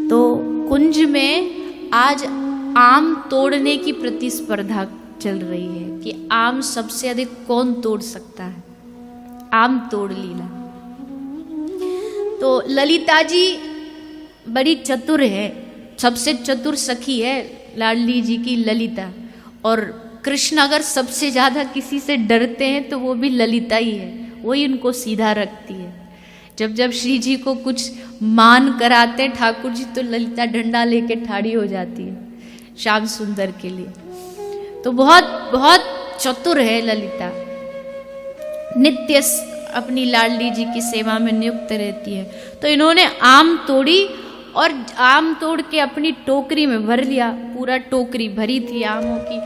तो कुंज में आज आम तोड़ने की प्रतिस्पर्धा चल रही है कि आम सबसे अधिक कौन तोड़ सकता है, आम तोड़ लीला। तो ललिता जी बड़ी चतुर है, सबसे चतुर सखी है लाडली जी की ललिता। और कृष्ण अगर सबसे ज्यादा किसी से डरते हैं तो वो भी ललिता ही है, वही उनको सीधा रखती है। जब जब श्री जी को कुछ मान कराते हैं ठाकुर जी तो ललिता डंडा लेके ठाड़ी हो जाती है श्याम सुंदर के लिए। तो बहुत बहुत चतुर है ललिता, नित्य अपनी लाडली जी की सेवा में नियुक्त रहती है। तो इन्होंने आम तोड़ी और आम तोड़ के अपनी टोकरी में भर लिया, पूरा टोकरी भरी थी आमों की।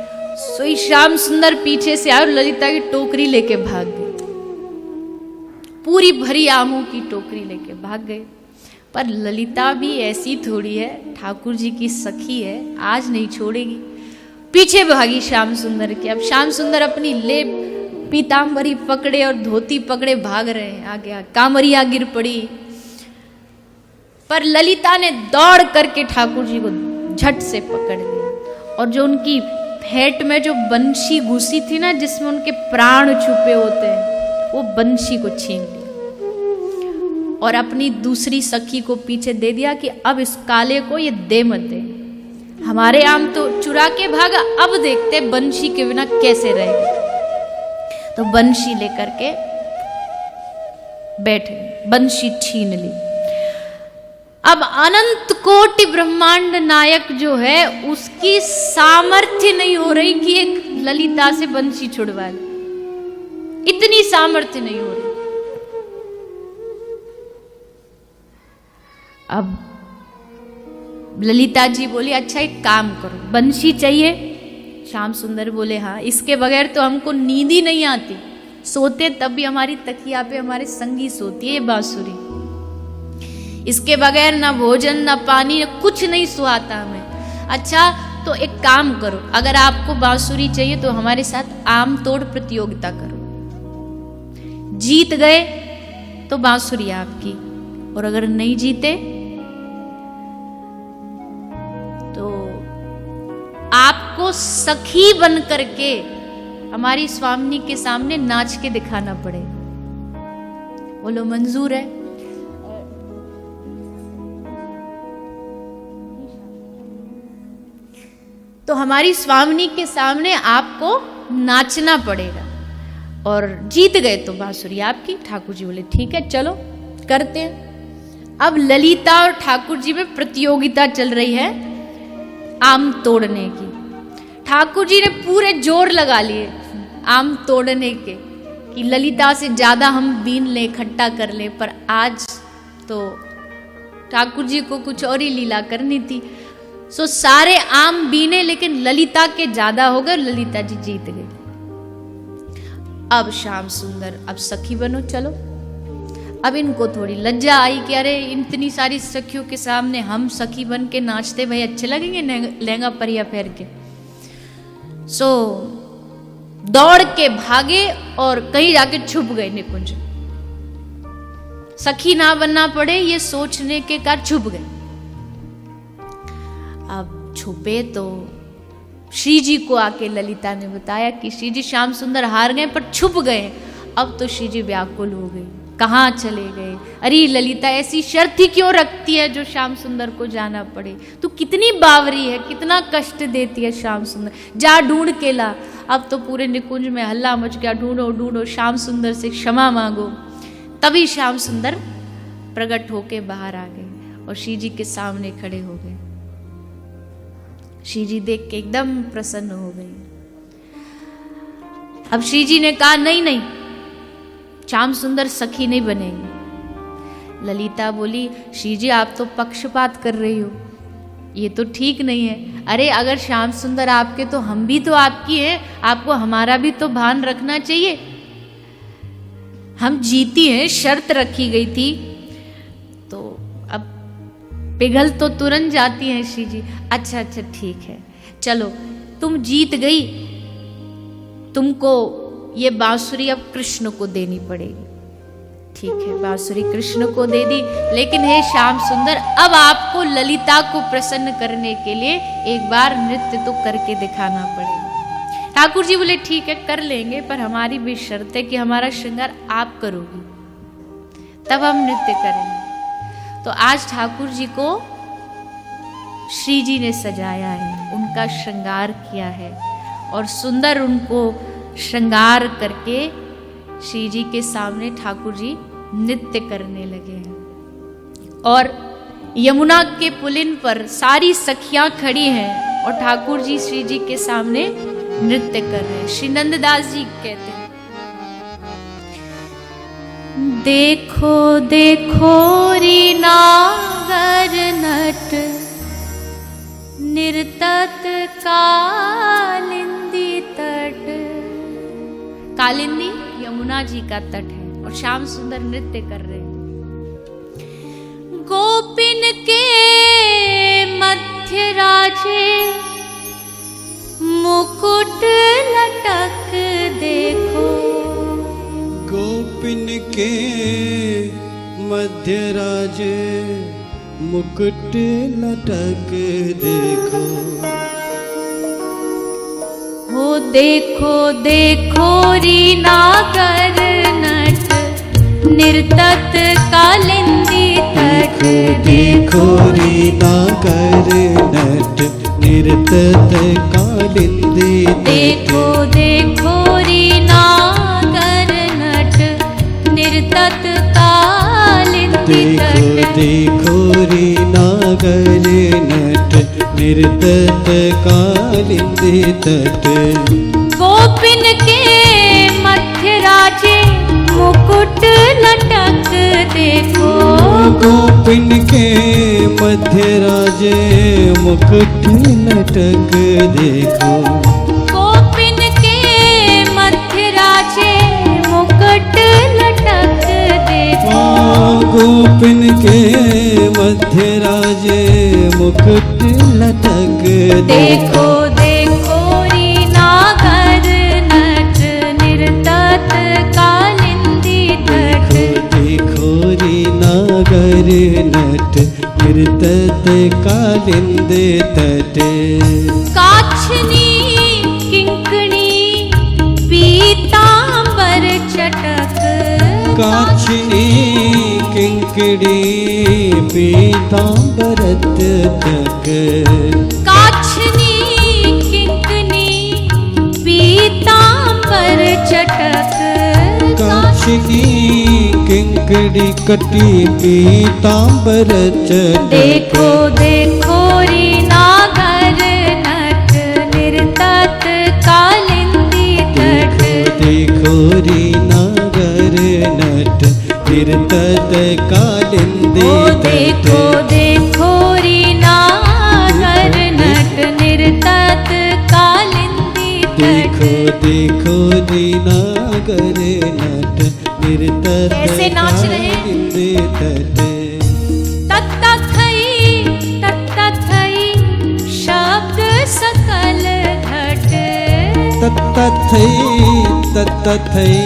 सोई श्याम सुंदर पीछे से आए और ललिता की टोकरी लेके भाग गए, पूरी भरी आमों की टोकरी लेके भाग गए। पर ललिता भी ऐसी थोड़ी है, ठाकुर जी की सखी है, आज नहीं छोड़ेगी, पीछे भागी श्याम सुंदर के। अब श्याम सुंदर अपनी लेप पीताम्बरी पकड़े और धोती पकड़े भाग रहे हैं आगे, कामरिया गिर पड़ी। पर ललिता ने दौड़ करके ठाकुर जी को झट से पकड़ लिया और जो उनकी फेंट में जो बंशी घुसी थी ना, जिसमें उनके प्राण छुपे होते हैं, वो बंशी को छीन लिया और अपनी दूसरी सखी को पीछे दे दिया कि अब इस काले को ये दे मत दे, हमारे आम तो चुरा के भागा, अब देखते बंशी के बिना कैसे रहेगा। तो बंशी लेकर के बैठे, बंशी छीन ली। अब अनंत कोटि ब्रह्मांड नायक जो है उसकी सामर्थ्य नहीं हो रही कि एक ललिता से बंशी छुड़वा ले, इतनी सामर्थ्य नहीं हो रही। अब ललिता जी बोली अच्छा एक काम करो, बंशी चाहिए? श्याम सुंदर बोले हाँ, इसके बगैर तो हमको नींद ही नहीं आती, सोते तब भी हमारी तकिया पे हमारे संगी सोती है बांसुरी, इसके बगैर ना भोजन ना पानी ना कुछ नहीं सुहाता हमें। अच्छा तो एक काम करो, अगर आपको बांसुरी चाहिए तो हमारे साथ आम तोड़ प्रतियोगिता करो, जीत गए तो बांसुरी आपकी, और अगर नहीं जीते तो आपको सखी बन करके हमारी स्वामिनी के सामने नाच के दिखाना पड़ेगा। बोलो मंजूर है? तो हमारी स्वामिनी के सामने आपको नाचना पड़ेगा, और जीत गए तो बांसुरी आपकी। ठाकुर जी बोले ठीक है चलो करते हैं। अब ललिता और ठाकुर जी में प्रतियोगिता चल रही है आम तोड़ने की। ठाकुर जी ने पूरे जोर लगा लिए आम तोड़ने के कि ललिता से ज्यादा हम बीन ले, इकट्ठा कर ले। पर आज तो ठाकुर जी को कुछ और ही लीला करनी थी, सो सारे आम बीने लेकिन ललिता के ज्यादा हो गए, ललिता जी जीत गई। अब श्याम सुंदर अब सखी बनो चलो। अब इनको थोड़ी लज्जा आई कि अरे इतनी सारी सखियों के सामने हम सखी बन के नाचते, भाई अच्छे लगेंगे लहंगा परिया पहन के। सो दौड़ के भागे और कहीं जाके छुप गए निकुंज। सखी ना बनना पड़े ये सोचने के कारण छुप गए। अब छुपे तो श्री जी को आके ललिता ने बताया कि श्री जी श्याम सुंदर हार गए पर छुप गए। अब तो श्री जी व्याकुल हो गई, कहाँ चले गए? अरे ललिता ऐसी शर्त ही क्यों रखती है जो श्याम सुंदर को जाना पड़े? तू कितनी बावरी है, कितना कष्ट देती है श्याम सुंदर, जा ढूंढ के ला। अब तो पूरे निकुंज में हल्ला मच गया, ढूंढो ढूंढो, श्याम सुंदर से क्षमा मांगो। तभी श्याम सुंदर प्रकट होके बाहर आ गए और श्री जी के सामने खड़े हो गए। श्री जी देख के एकदम प्रसन्न हो गई। अब श्री जी ने कहा नहीं नहीं, श्याम सुंदर सखी नहीं बनेगी। ललिता बोली श्री जी आप तो पक्षपात कर रही हो, ये तो ठीक नहीं है। अरे अगर श्याम सुंदर आपके तो हम भी तो आपकी हैं, आपको हमारा भी तो भान रखना चाहिए। हम जीती हैं, शर्त रखी गई थी, तो अब पिघल तो तुरंत जाती हैं श्री जी। अच्छा अच्छा ठीक है, चलो तुम जीत गई, तुमको ये बांसुरी अब कृष्ण को देनी पड़ेगी। ठीक है, बांसुरी कृष्ण को दे दी, लेकिन हे श्याम सुंदर, अब आपको ललिता को प्रसन्न करने के लिए एक बार नृत्य तो करके दिखाना पड़ेगा। ठाकुर जी बोले ठीक है कर लेंगे, पर हमारी भी शर्त है कि हमारा श्रृंगार आप करोगी, तब हम नृत्य करेंगे। तो आज ठाकुर जी को श्री जी ने सजाया है, उनका श्रृंगार किया है और सुंदर उनको श्रृंगार करके श्री जी के सामने ठाकुर जी नृत्य करने लगे हैं। और यमुना के पुलिन पर सारी सखियां खड़ी हैं और ठाकुर जी श्री जी के सामने नृत्य कर रहे हैं। श्री नंददास जी कहते हैं, देखो देखो री नागर नट निर्तत कालिंदी तट। कालिंदी यमुना जी का तट है और श्याम सुंदर नृत्य कर रहे हैं। गोपिन के मध्य राजे मुकुट लटक देखो। गोपिन के मध्य राजे मुकुट लटक देखो। हो देखो देखो री नागर नट निर्तत कालिंदी तट। देखो री नागर नट निर्तत कालिंदी तट। देखो देखो री नागर नट निर्तत कालिंदी तट। देखो री नागर नट निर्तत कालिंदी तट। गोपिन के मध्य राजे मुकुट लटक देखो। गोपिन के मध्य राजे मुकुट लटक देखो। गोपिन के मध्य राजे मुकुट लटक देखो। गोपिन के मध्य राजे मुकुट लटक देखो देखो री नागर नट निर्तत कालिंदी तट। देखो री नागर नट निर्तत कालिंदी तट। काछनी किंकणी पीतांबर चटक। काछनी किंकड़ी पीतांबर तक। काछनी किंकणी पीतांबर चटक। काछनी किंकड़ी कटी पीतांबर चटक। देखो देखो री नागर नट निर्तत कालिंदी तट। देखो री नागर नट निर्तत कालिंदी तट। देखो देखो री नागर नट निर्तत कालिंदी देखो तट। देखो री नागर नट निर्तत कैसे नाच रहे हैं? कालिंदी तट। तत्तथई शब्द सकल घट। तत्तथई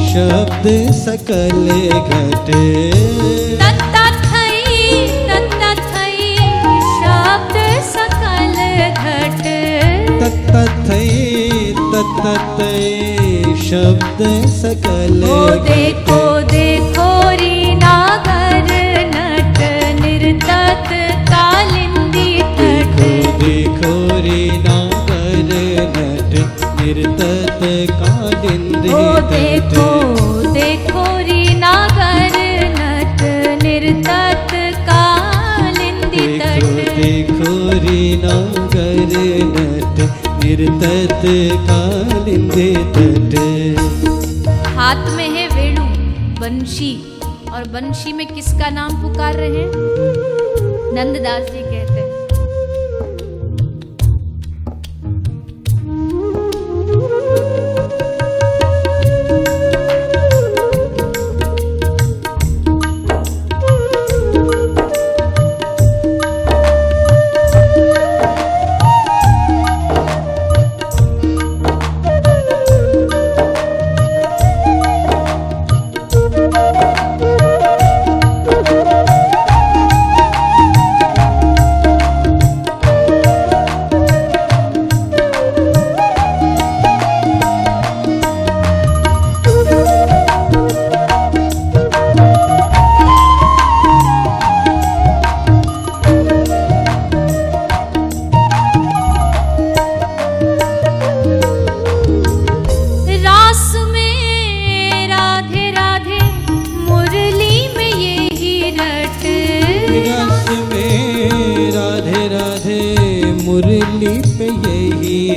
शब्द सकल घट। तत्तथई शब्द सकल घट। तत्तथई शब्द सकल ओ देखो देखो री नागर नट निर्तत कालिंदी तट। देखो री नागर नट निर्तत कालिंदी ओ तट। देखो देखो री नागर नट निर्तत कालिंदी तट। देखो री नागर नट निर्तत कालिंदी तट। हाथ में है वेणु बंशी, और बंशी में किसका नाम पुकार रहे हैं? नंददास जी कहते हैं,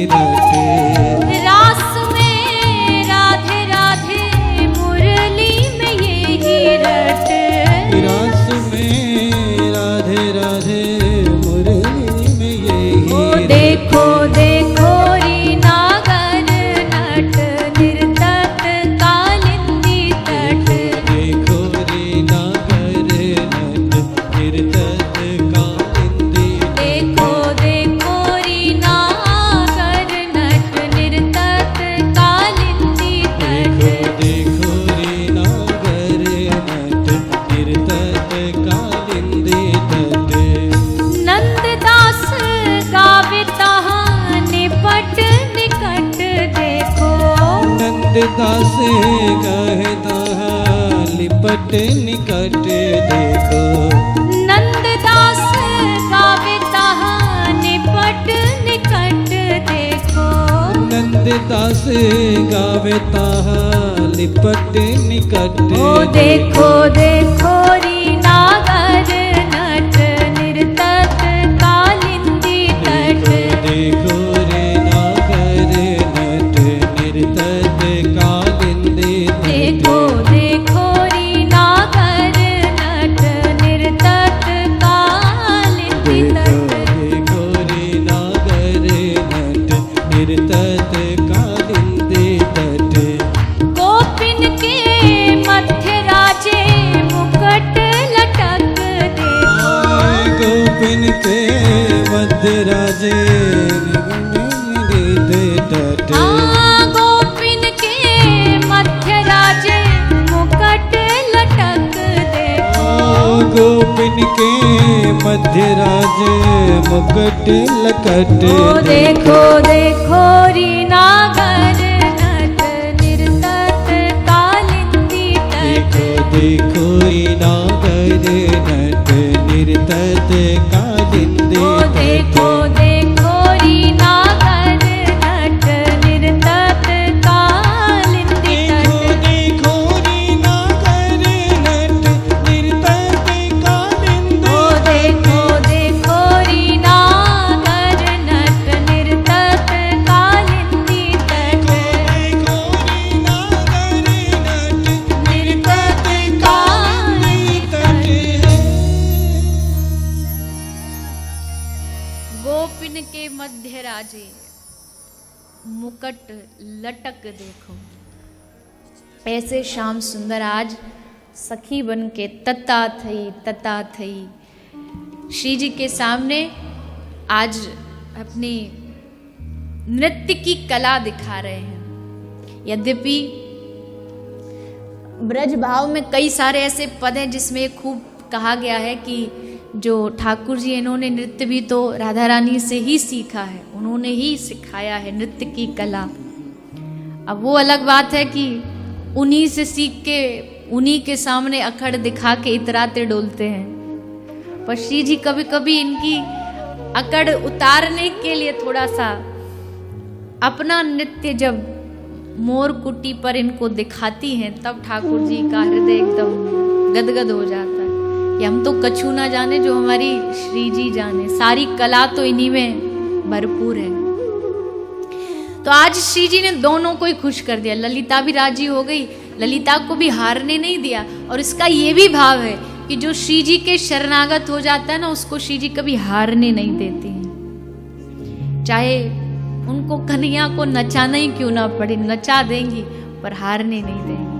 रट। रास में राधे राधे मुरली में यही रट। रास में राधे राधे मुरली में यही देखो देखो री नागर नट निर्तत कालिंदी तट। देखो रे नागर नट निर्तत कालिंदी। देखो देखो री नागर नट निर्तत कालिंदी तट। देखो रे नागर नट निर्तत कालिंदी तट। नंददास गावे तहाँ निपट निकट देखो। नंददास कहे तहाँ लिपट निकट देखो। नंददास गावे तहाँ निपट निकट देखो। नंददास गावे तहाँ लिपट निकट। ओ देखो देखो री नागर नट निर्तत कालिंदी तट। देखो रे नागर नट निर्तत कालिंदी तट। देखो देखो री नागर नट निर्तत कालिंदी तट। देखो रे नागर नट निर्तत कालिंदी तट। गोपिन के मध्य राजे मुकुट लटक देखो। गोपिन के मध्य राजे तट। गोपिन के मध्य राजे मुकुट लटक देखो। गोपिन के मध्य राजे मुकुट लकट। ओ देखो देखो री नागर नट निर्तत कालिंदी तट। देखो रे नागर नट निर्तत कालिंदी ओ तट। देखो देखो री नागर नट निर्तत कालिंदी तट। देखो रे नागर नट निर्तत कालिंदी। ओ देखो देखो री नागर नट निर्तत कालिंदी तट। देखो रे नागर नट निर्तत कालिंदी तट। गोपिन के मध्य राजे मुकुट लटक देखो। ऐसे श्याम सुंदर आज सखी बन के तता थई श्री जी के सामने आज अपनी नृत्य की कला दिखा रहे हैं। यद्यपि ब्रज भाव में कई सारे ऐसे पद हैं जिसमें खूब कहा गया है कि जो ठाकुर जी इन्होंने नृत्य भी तो राधा रानी से ही सीखा है, उन्होंने ही सिखाया है नृत्य की कला। अब वो अलग बात है कि उन्हीं से सीख के उन्हीं के सामने अखड़ दिखा के इतराते डोलते हैं। पर श्री जी कभी कभी इनकी अकड़ उतारने के लिए थोड़ा सा अपना नृत्य जब मोर कुटी पर इनको दिखाती हैं, तब ठाकुर जी का हृदय एकदम गदगद हो जाता है। कि हम तो कछु ना जाने जो हमारी श्री जी जाने, सारी कला तो इन्हीं में भरपूर है। तो आज श्री जी ने दोनों को ही खुश कर दिया। ललिता भी राजी हो गई, ललिता को भी हारने नहीं दिया। और इसका ये भी भाव है कि जो श्री जी के शरणागत हो जाता है ना, उसको श्री जी कभी हारने नहीं देती हैं। चाहे उनको कन्हैया को नचाना ही क्यों ना पड़े, नचा देंगी पर हारने नहीं देंगी।